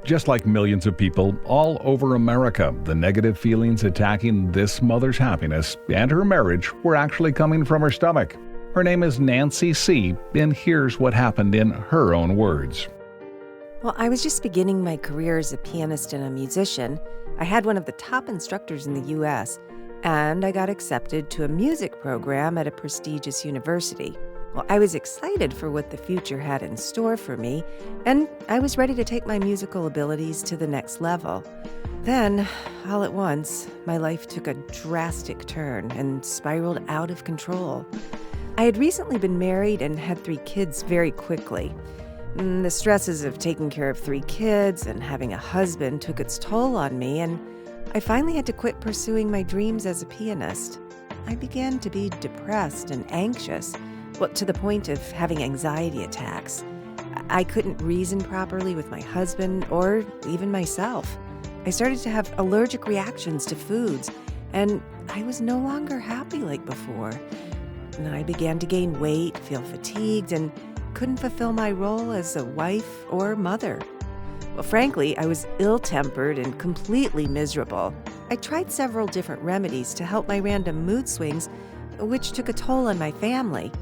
Just like millions of people all over America, the negative feelings attacking this mother's happiness and her marriage were actually coming from her stomach. Her name is Nancy C., and here's what happened in her own words. Well, I was just beginning my career as a pianist and a musician. I had one of the top instructors in the U.S., and I got accepted to a music program at a prestigious university. Well, I was excited for what the future had in store for me, and I was ready to take my musical abilities to the next level. Then, all at once, my life took a drastic turn and spiraled out of control. I had recently been married and had 3 kids very quickly. The stresses of taking care of 3 kids and having a husband took its toll on me, and I finally had to quit pursuing my dreams as a pianist. I began to be depressed and anxious, to the point of having anxiety attacks. I couldn't reason properly with my husband or even myself. I started to have allergic reactions to foods, and I was no longer happy like before. And I began to gain weight, feel fatigued, and couldn't fulfill my role as a wife or mother. Well, frankly, I was ill-tempered and completely miserable. I tried several different remedies to help my random mood swings, which took a toll on my family.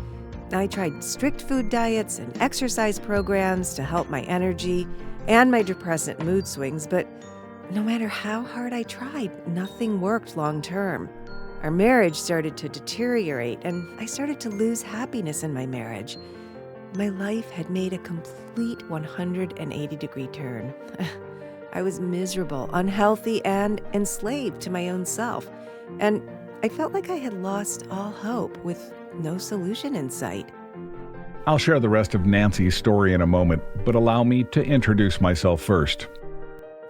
I tried strict food diets and exercise programs to help my energy and my depressant mood swings, but no matter how hard I tried, nothing worked long term. Our marriage started to deteriorate, and I started to lose happiness in my marriage. My life had made a complete 180-degree turn. I was miserable, unhealthy, and enslaved to my own self, and I felt like I had lost all hope with no solution in sight. I'll share the rest of Nancy's story in a moment, but allow me to introduce myself first.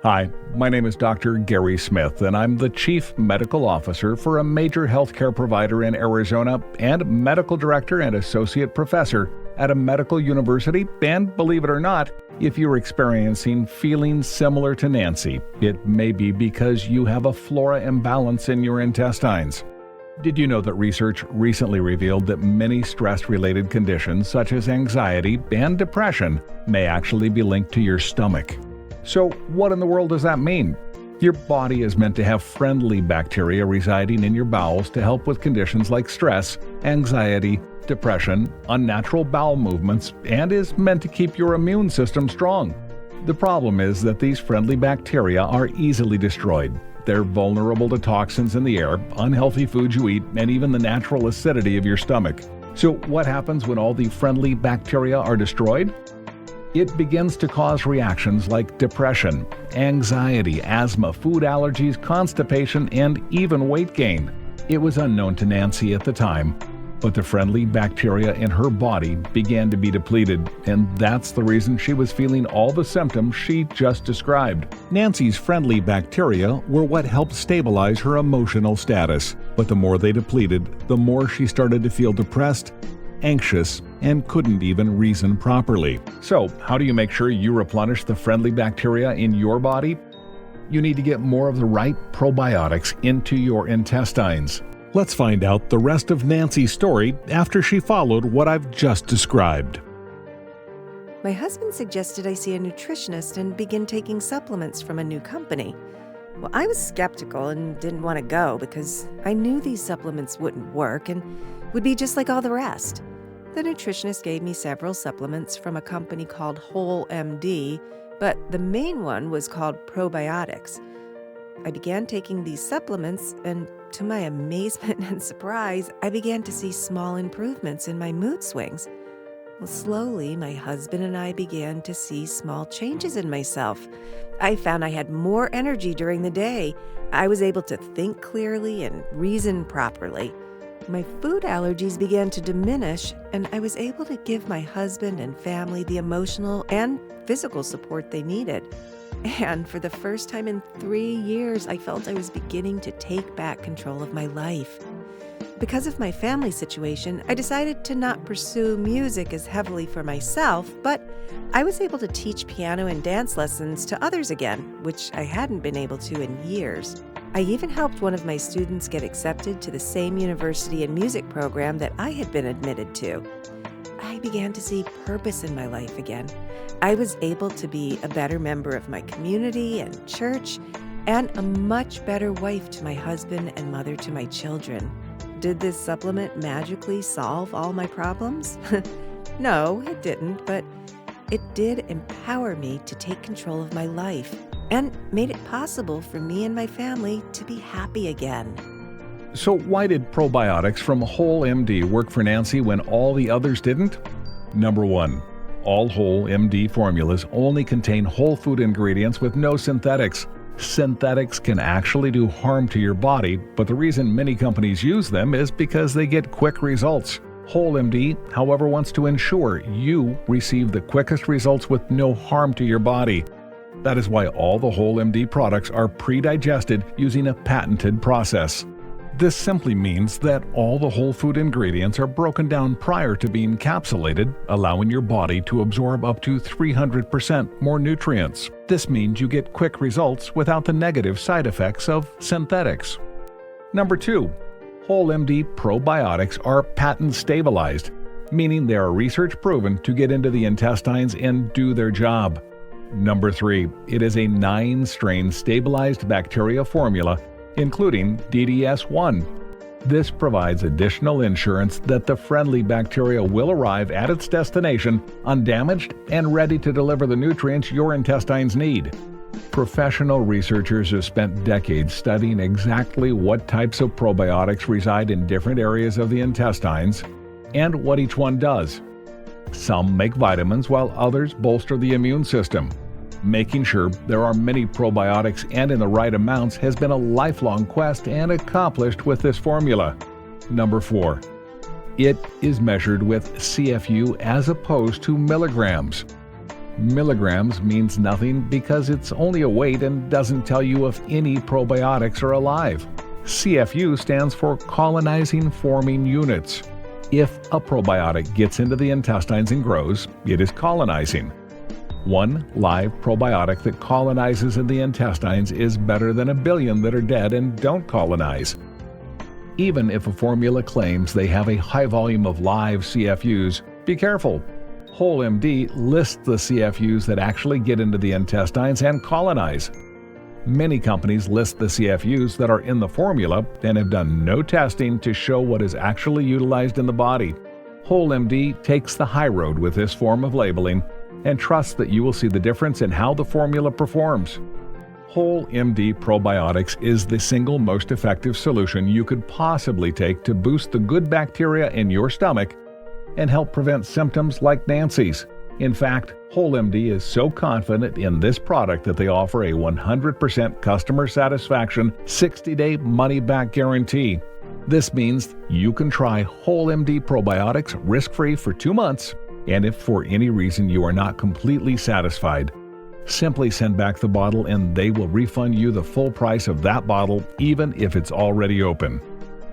Hi, my name is Dr. Gary Smith, and I'm the Chief Medical Officer for a major healthcare provider in Arizona and Medical Director and Associate Professor at a medical university. And believe it or not, if you're experiencing feelings similar to Nancy, it may be because you have a flora imbalance in your intestines. Did you know that research recently revealed that many stress-related conditions such as anxiety and depression may actually be linked to your stomach? So what in the world does that mean? Your body is meant to have friendly bacteria residing in your bowels to help with conditions like stress, anxiety, depression, unnatural bowel movements, and is meant to keep your immune system strong. The problem is that these friendly bacteria are easily destroyed. They're vulnerable to toxins in the air, unhealthy foods you eat, and even the natural acidity of your stomach. So what happens when all the friendly bacteria are destroyed? It begins to cause reactions like depression, anxiety, asthma, food allergies, constipation, and even weight gain. It was unknown to Nancy at the time, but the friendly bacteria in her body began to be depleted, and that's the reason she was feeling all the symptoms she just described. Nancy's friendly bacteria were what helped stabilize her emotional status, but the more they depleted, the more she started to feel depressed, anxious, and couldn't even reason properly. So, how do you make sure you replenish the friendly bacteria in your body? You need to get more of the right probiotics into your intestines. Let's find out the rest of Nancy's story after she followed what I've just described. My husband suggested I see a nutritionist and begin taking supplements from a new company. Well, I was skeptical and didn't want to go because I knew these supplements wouldn't work and would be just like all the rest. The nutritionist gave me several supplements from a company called Whole Md, but the main one was called Probiotics. I began taking these supplements, and to my amazement and surprise, I began to see small improvements in my mood swings. Well, slowly, my husband and I began to see small changes in myself. I found I had more energy during the day. I was able to think clearly and reason properly. My food allergies began to diminish, and I was able to give my husband and family the emotional and physical support they needed. And for the first time in 3 years, I felt I was beginning to take back control of my life. Because of my family situation, I decided to not pursue music as heavily for myself, but I was able to teach piano and dance lessons to others again, which I hadn't been able to in years. I even helped one of my students get accepted to the same university and music program that I had been admitted to. I I began to see purpose in my life again. I was able to be a better member of my community and church, and a much better wife to my husband and mother to my children. Did this supplement magically solve all my problems? No, it didn't, but it did empower me to take control of my life and made it possible for me and my family to be happy again. So why did probiotics from Whole MD work for Nancy when all the others didn't? Number 1. All Whole MD formulas only contain whole food ingredients with no synthetics. Synthetics can actually do harm to your body, but the reason many companies use them is because they get quick results. Whole MD, however, wants to ensure you receive the quickest results with no harm to your body. That is why all the Whole MD products are pre-digested using a patented process. This simply means that all the whole food ingredients are broken down prior to being encapsulated, allowing your body to absorb up to 300% more nutrients. This means you get quick results without the negative side effects of synthetics. Number 2. Whole MD probiotics are patent stabilized, meaning they are research proven to get into the intestines and do their job. Number 3. It is a 9-strain stabilized bacteria formula, including DDS1. This provides additional insurance that the friendly bacteria will arrive at its destination undamaged and ready to deliver the nutrients your intestines need. Professional researchers have spent decades studying exactly what types of probiotics reside in different areas of the intestines and what each one does. Some make vitamins while others bolster the immune system. Making sure there are many probiotics and in the right amounts has been a lifelong quest and accomplished with this formula. Number 4. It is measured with CFU as opposed to milligrams. Milligrams means nothing because it's only a weight and doesn't tell you if any probiotics are alive. CFU stands for colonizing forming units. If a probiotic gets into the intestines and grows, it is colonizing. One live probiotic that colonizes in the intestines is better than a billion that are dead and don't colonize. Even if a formula claims they have a high volume of live CFUs, be careful. Whole MD lists the CFUs that actually get into the intestines and colonize. Many companies list the CFUs that are in the formula and have done no testing to show what is actually utilized in the body. Whole MD takes the high road with this form of labeling and trusts that you will see the difference in how the formula performs. Whole MD Probiotics is the single most effective solution you could possibly take to boost the good bacteria in your stomach and help prevent symptoms like Nancy's. In fact, Whole MD is so confident in this product that they offer a 100% customer satisfaction 60-day money-back guarantee. This means you can try Whole MD Probiotics risk-free for 2 months, and if for any reason you are not completely satisfied, simply send back the bottle and they will refund you the full price of that bottle even if it's already open.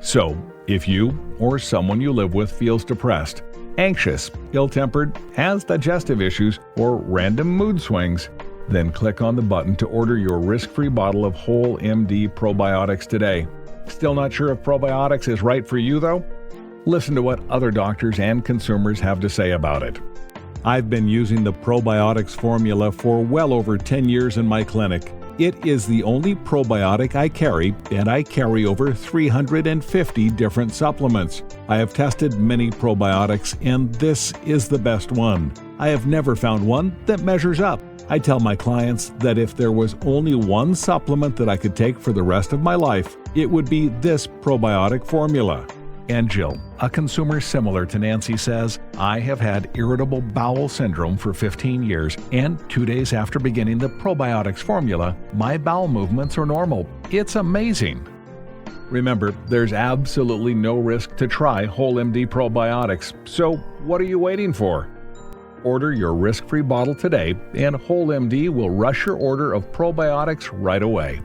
So, if you or someone you live with feels depressed, anxious, ill-tempered, has digestive issues, or random mood swings, then click on the button to order your risk-free bottle of Whole MD Probiotics today. Still not sure if probiotics is right for you though? Listen to what other doctors and consumers have to say about it. I've been using the probiotics formula for well over 10 years in my clinic. It is the only probiotic I carry, and I carry over 350 different supplements. I have tested many probiotics, and this is the best one. I have never found one that measures up. I tell my clients that if there was only one supplement that I could take for the rest of my life, it would be this probiotic formula. And Jill, a consumer similar to Nancy, says, I have had irritable bowel syndrome for 15 years, and 2 days after beginning the probiotics formula, my bowel movements are normal. It's amazing. Remember, there's absolutely no risk to try Whole MD Probiotics, so what are you waiting for? Order your risk-free bottle today, and Whole MD will rush your order of probiotics right away.